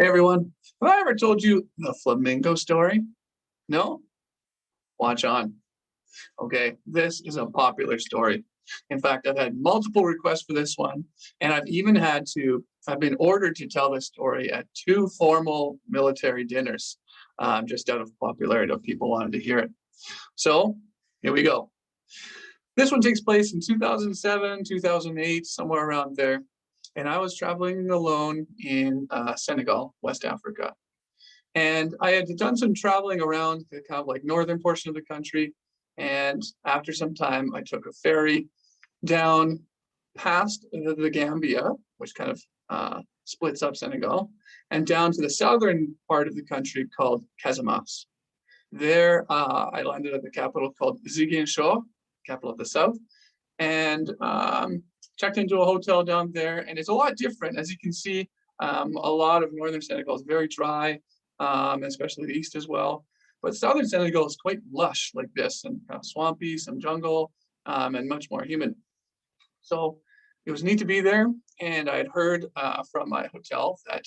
Hey everyone, have I ever told you the flamingo story? No? Watch on. Okay, this is a popular story. In fact, I've had multiple requests for this one, and I've been ordered to tell this story at two formal military dinners, just out of popularity of people wanting to hear it. So here we go. This one takes place in 2007, 2008, somewhere around there. And I was traveling alone in Senegal, West Africa. And I had done some traveling around the kind of like northern portion of the country. And after some time, I took a ferry down past the Gambia, which kind of splits up Senegal, and down to the southern part of the country called Casamance. There, I landed at the capital called Ziguinchor, capital of the south, and checked into a hotel down there. And it's a lot different, as you can see. A lot of northern Senegal is very dry, especially the east as well. But southern Senegal is quite lush like this, and kind of swampy, some jungle, and much more humid. So it was neat to be there. And I had heard from my hotel that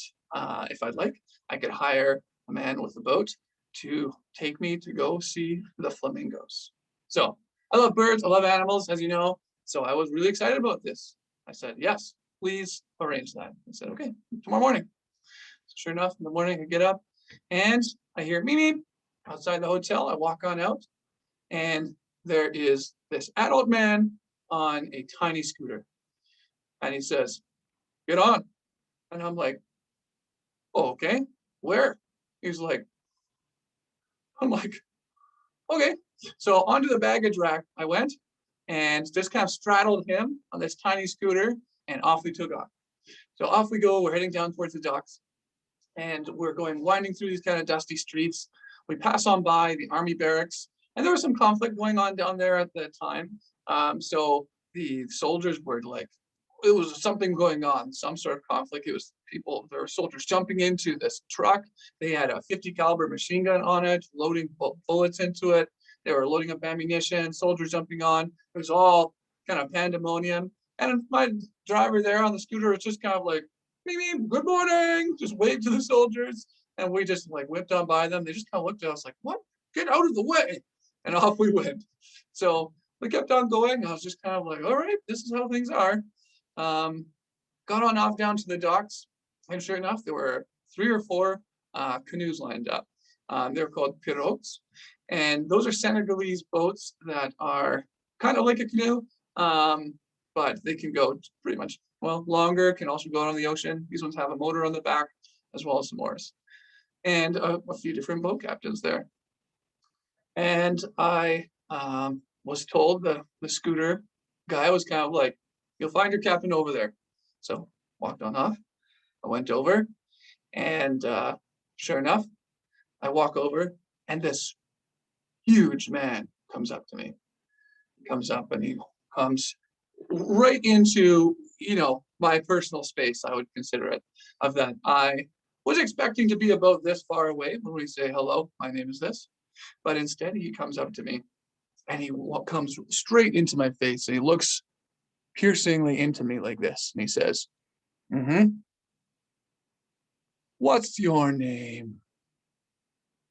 if I'd like, I could hire a man with a boat to take me to go see the flamingos. So I love birds, I love animals, as you know. So I was really excited about this. I said, yes, please arrange that. I said, okay, tomorrow morning. So sure enough, in the morning I get up and I hear meep meep outside the hotel. I walk on out and there is this adult man on a tiny scooter. And he says, get on. And I'm like, oh, okay, where? He's like, I'm like, okay. So onto the baggage rack I went and just kind of straddled him on this tiny scooter and off we took off. So off we go, we're heading down towards the docks and we're going winding through these kind of dusty streets. We pass on by the army barracks and there was some conflict going on down there at the time. So the soldiers were like, it was something going on, some sort of conflict. It was people, there were soldiers jumping into this truck. They had a 50 caliber machine gun on it, loading bullets into it. They were loading up ammunition, soldiers jumping on. It was all kind of pandemonium. And my driver there on the scooter was just kind of like, good morning, just waved to the soldiers. And we just like whipped on by them. They just kind of looked at us like, what? Get out of the way. And off we went. So we kept on going. I was just kind of like, all right, this is how things are. Got on off down to the docks. And sure enough, there were 3 or 4 canoes lined up. They're called pirogues. And those are Senegalese boats that are kind of like a canoe, but they can go pretty much, well, longer, can also go out on the ocean. These ones have a motor on the back, as well as some oars. And a few different boat captains there. And I was told the scooter guy was kind of like, you'll find your captain over there. So walked on off. I went over, and sure enough, I walk over, and this huge man comes up to me. He comes up and he comes right into, my personal space, I would consider it, of that. I was expecting to be about this far away when we say, hello, my name is this. But instead, he comes up to me and he comes straight into my face and he looks piercingly into me like this. And he says, what's your name?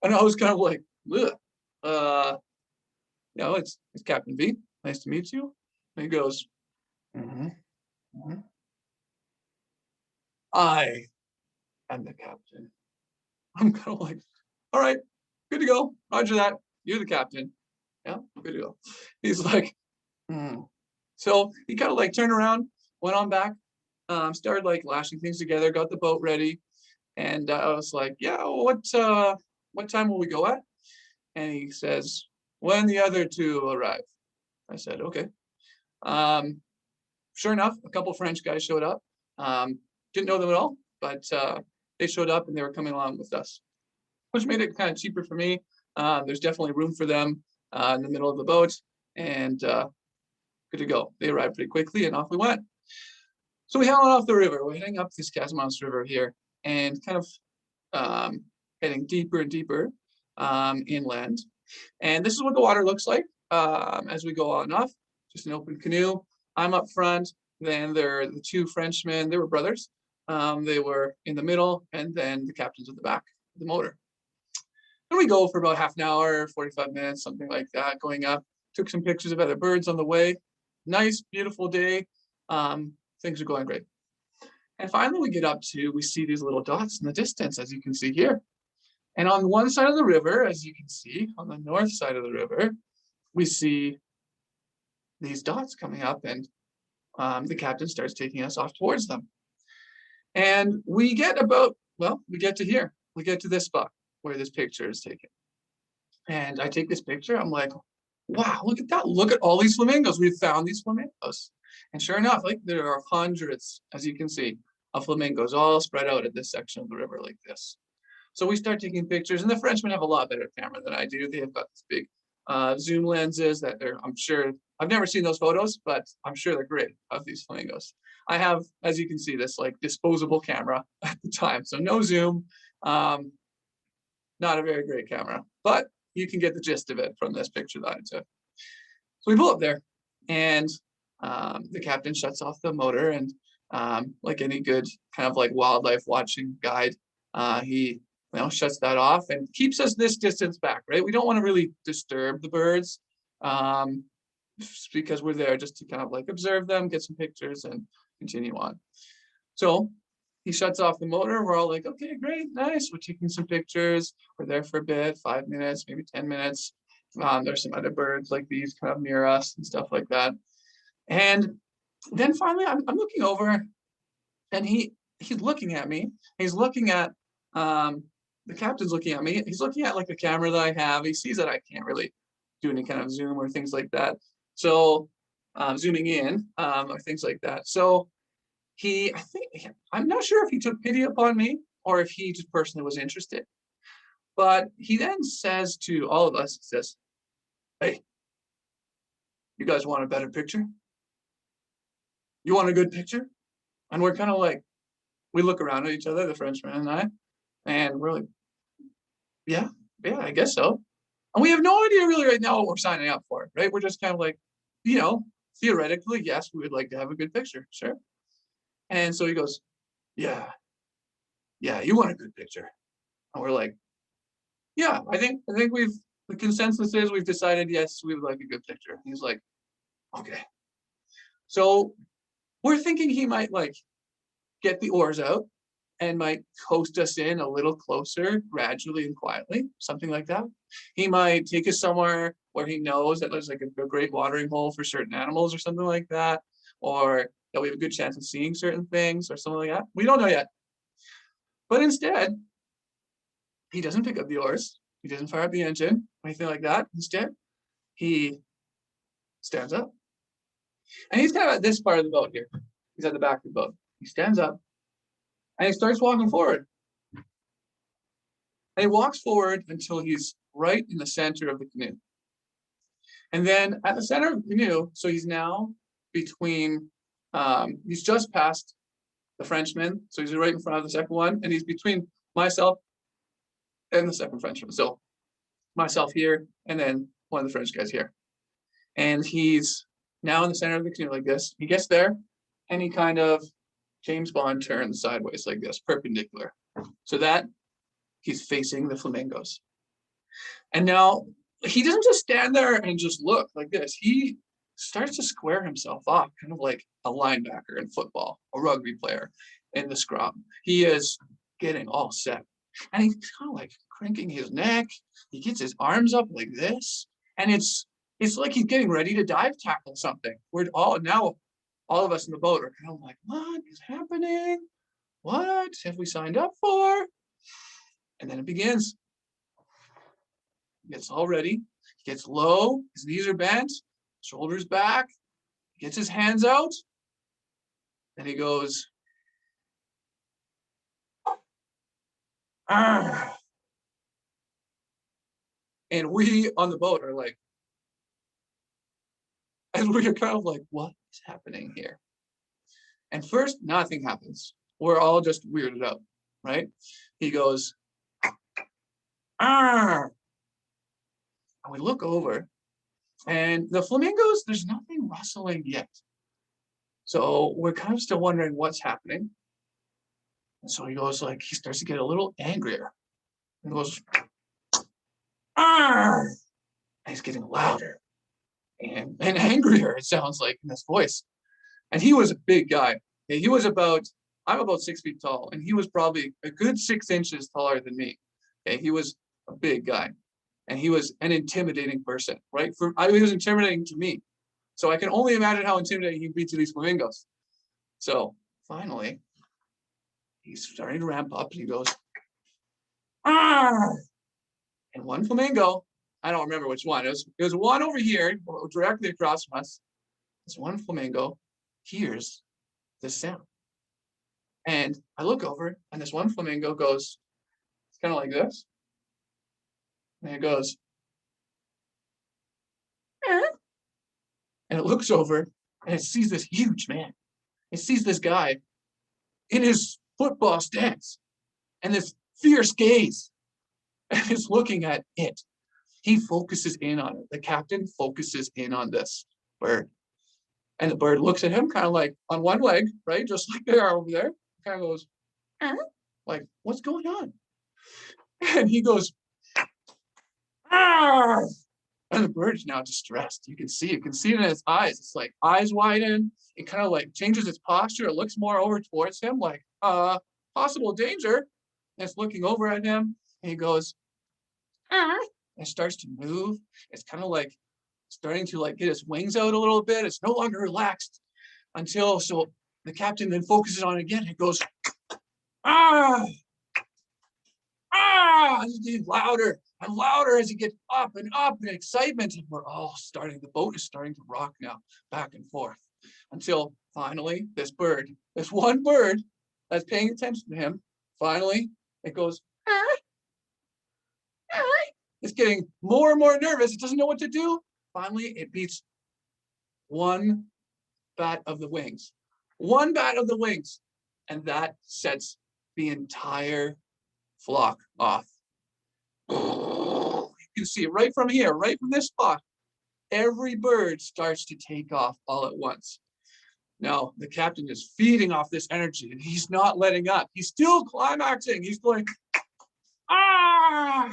And I was kind of like, it's Captain V. Nice to meet you. And he goes, I am the captain. I'm kind of like, all right, good to go. Roger that. You're the captain. Yeah, good to go. He's like, So he kind of like turned around, went on back, started like lashing things together, got the boat ready. And I was like, yeah, what time will we go at? And he says, when the other 2 arrive. I said, okay. Sure enough, a couple French guys showed up. Didn't know them at all, but they showed up and they were coming along with us, which made it kind of cheaper for me. There's definitely room for them in the middle of the boat, and good to go. They arrived pretty quickly and off we went. So we head on off the river. We're heading up this Casamance River here and kind of heading deeper and deeper inland. And this is what the water looks like as we go on and off. Just an open canoe. I'm up front. Then there are the 2 Frenchmen. They were brothers. They were in the middle, and then the captain's at the back of the motor. And we go for about half an hour, 45 minutes, something like that, going up. Took some pictures of other birds on the way. Nice, beautiful day. Things are going great. And finally we get up to, we see these little dots in the distance, as you can see here. And on one side of the river, as you can see, on the north side of the river, we see these dots coming up, and the captain starts taking us off towards them. And we get about, well, we get to here. We get to this spot where this picture is taken. And I take this picture, I'm like, wow, look at that. Look at all these flamingos. We've found these flamingos. And sure enough, like there are hundreds, as you can see, of flamingos all spread out at this section of the river like this. So we start taking pictures, and the Frenchmen have a lot better camera than I do. They have got this big zoom lenses that I'm sure, I've never seen those photos, but I'm sure they're great of these flamingos. I have, as you can see, this like disposable camera at the time. So no zoom, not a very great camera, but you can get the gist of it from this picture that I took. So we pull up there, and the captain shuts off the motor, and like any good kind of like wildlife watching guide, he shuts that off and keeps us this distance back, right? We don't want to really disturb the birds because we're there just to kind of like observe them, get some pictures, and continue on. So he shuts off the motor. We're all like, okay, great, nice. We're taking some pictures. We're there for a bit, 5 minutes, maybe 10 minutes. There's some other birds like these kind of near us and stuff like that. And then finally, I'm looking over, and he's looking at me. He's looking at the captain's looking at me. He's looking at like the camera that I have. He sees that I can't really do any kind of zoom or things like that. So zooming in or things like that. So I'm not sure if he took pity upon me or if he just personally was interested. But he then says to all of us, he says, hey, you guys want a better picture? You want a good picture? And we're kind of like, we look around at each other, the Frenchman and I, and we're like, yeah, I guess so. And we have no idea really right now what we're signing up for, right? We're just kind of like, theoretically, yes, we would like to have a good picture, sure. And so he goes, yeah, you want a good picture. And we're like, yeah, I think the consensus is we've decided, yes, we would like a good picture. And he's like, okay. So we're thinking he might like get the oars out and might coast us in a little closer, gradually and quietly, something like that. He might take us somewhere where he knows that there's like a great watering hole for certain animals or something like that, or that we have a good chance of seeing certain things or something like that. We don't know yet. But instead, he doesn't pick up the oars. He doesn't fire up the engine or anything like that. Instead, he stands up. And he's kind of at this part of the boat here. He's at the back of the boat. He stands up and he starts walking forward. And he walks forward until he's right in the center of the canoe. And then at the center of the canoe, so he's now between, he's just past the Frenchman. So he's right in front of the second one. And he's between myself and the second Frenchman. So myself here, and then one of the French guys here. And he's now in the center of the canoe like this. He gets there and he kind of James Bond turns sideways like this, perpendicular, so that he's facing the flamingos. And now he doesn't just stand there and just look like this. He starts to square himself off, kind of like a linebacker in football, a rugby player in the scrum. He is getting all set. And he's kind of like cranking his neck. He gets his arms up like this. And it's like he's getting ready to dive tackle something. We're all of us in the boat are kind of like, what is happening? What have we signed up for? And then it begins. He gets all ready. He gets low. His knees are bent. Shoulders back. He gets his hands out. And he goes, ah. And we on the boat are like, and we're kind of like, what is happening here? And first, nothing happens. We're all just weirded out, right? He goes, ah. And we look over, and the flamingos, there's nothing rustling yet. So we're kind of still wondering what's happening. And so he goes like, he starts to get a little angrier. He goes, ah! And he's getting louder and angrier, it sounds like, in this voice. And he was a big guy. He was about, I'm about 6 feet tall, and he was probably a good 6 inches taller than me. Okay, he was a big guy, and he was an intimidating person, right? He was intimidating to me. So I can only imagine how intimidating he'd be to these flamingos. So finally, he's starting to ramp up, and he goes, ah! And one flamingo, I don't remember which one. It was one over here, directly across from us. This one flamingo hears this sound. And I look over, and this one flamingo goes, it's kind of like this. And it goes, eh. And it looks over, and it sees this huge man. It sees this guy in his football stance, and this fierce gaze, and it's looking at it. He focuses in on it. The captain focuses in on this bird. And the bird looks at him kind of like on one leg, right? Just like they are over there. Kind of goes, like, what's going on? And he goes, ah! And the bird is now distressed. You can see it in its eyes. It's like eyes widen. It kind of like changes its posture. It looks more over towards him, like possible danger. And it's looking over at him. And he goes, ah! And it starts to move. It's kind of like starting to like get its wings out a little bit. It's no longer relaxed until the captain then focuses on it again. It goes, ah, ah, and it's getting louder and louder as it gets up and up in excitement. And we're all the boat is starting to rock now, back and forth, until finally this one bird that's paying attention to him, finally it goes, ah, ah. It's getting more and more nervous. It doesn't know what to do. Finally, it beats one bat of the wings. One bat of the wings. And that sets the entire flock off. You can see it right from here, right from this spot. Every bird starts to take off all at once. Now, the captain is feeding off this energy, and he's not letting up. He's still climaxing. He's going, ah!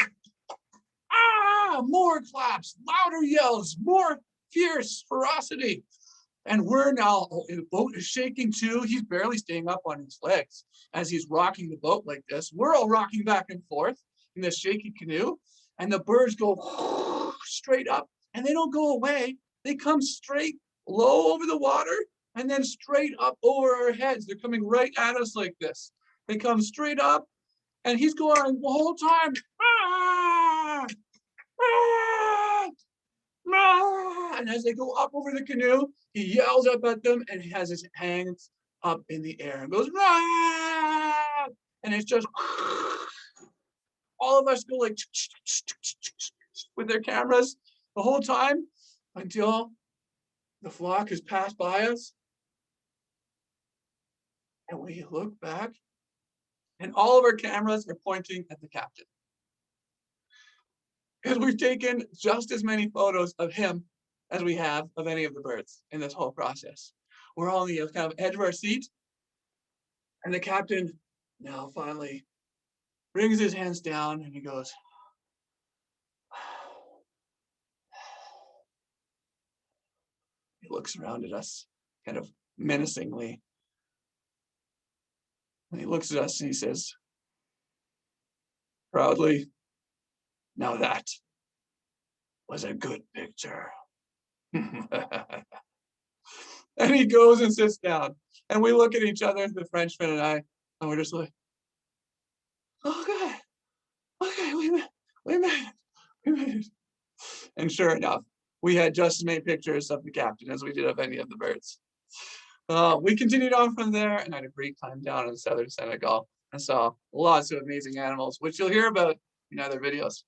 Ah, more claps, louder yells, more fierce ferocity. And we're now, the boat is shaking too. He's barely staying up on his legs as he's rocking the boat like this. We're all rocking back and forth in this shaky canoe. And the birds go straight up, and they don't go away. They come straight low over the water and then straight up over our heads. They're coming right at us like this. They come straight up, and he's going the whole time, ah! Ah! Ah! And as they go up over the canoe, he yells up at them, and he has his hands up in the air and goes, ah! And it's just, all of us go like with their cameras the whole time until the flock has passed by us. And we look back, and all of our cameras are pointing at the captain. Because we've taken just as many photos of him as we have of any of the birds in this whole process. We're all on the kind of edge of our seat, and the captain now finally brings his hands down, and he goes, he looks around at us kind of menacingly. And he looks at us and he says, proudly, now that was a good picture. And he goes and sits down. And we look at each other, the Frenchman and I, and we're just like, okay, we made it. And sure enough, we had just as many pictures of the captain as we did of any of the birds. We continued on from there, and I had a great time down in Southern Senegal and saw lots of amazing animals, which you'll hear about in other videos.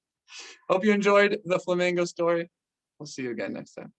Hope you enjoyed the flamingo story. We'll see you again next time.